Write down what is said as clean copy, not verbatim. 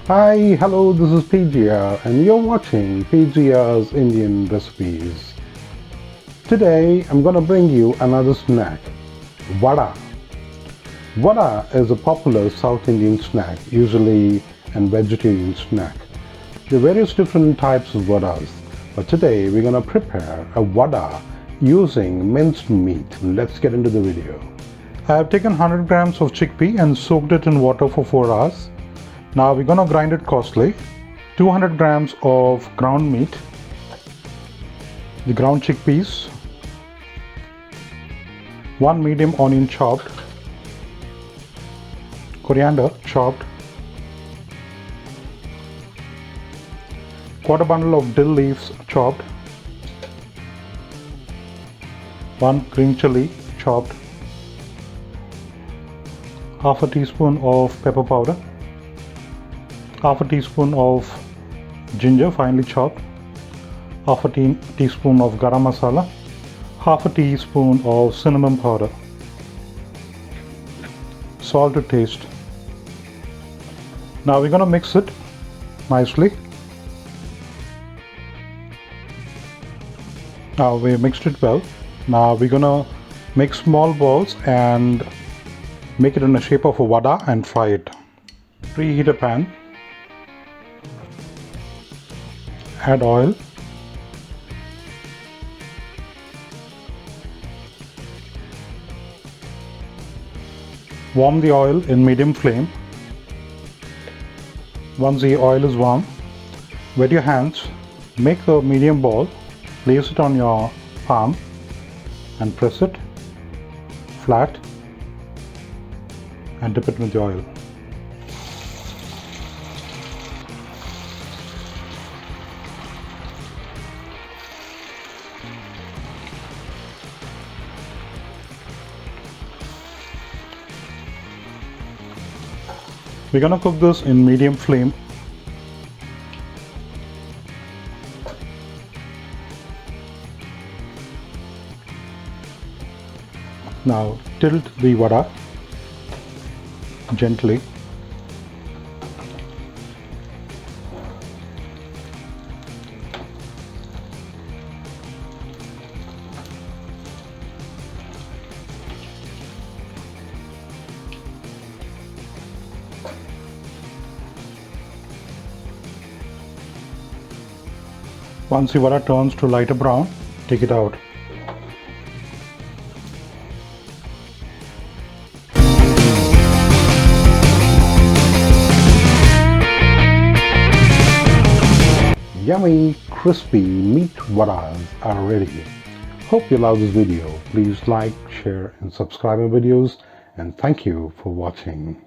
Hi, hello, this is PGR and you're watching PGR's Indian Recipes. Today I'm gonna bring you another snack, Vada. Vada is a popular South Indian snack, usually a vegetarian snack. There are various different types of Vadas, but today we're gonna prepare a Vada using minced meat. Let's get into the video. I have taken 100 grams of chickpea and soaked it in water for 4 hours. Now we're gonna grind it coarsely. 200 grams of ground meat, the ground chickpeas, 1 medium onion chopped, coriander chopped, quarter bundle of dill leaves chopped, 1 green chili chopped, half a teaspoon of pepper powder, half a teaspoon of ginger finely chopped, half a teaspoon of garam masala, half a teaspoon of cinnamon powder, salt to taste. Now we're gonna mix it nicely. Now we mixed it well. Now we're gonna make small balls and make it in the shape of a vada and fry it. Preheat a pan. Add oil. Warm the oil in medium flame. Once the oil is warm, wet your hands, make a medium ball, place it on your palm and press it flat and dip it with the oil. We're gonna cook this in medium flame. Now tilt the vada gently. Once the vada turns to lighter brown, take it out. Yummy, crispy meat vadas are ready. Hope you love this video. Please like, share and subscribe my videos, and thank you for watching.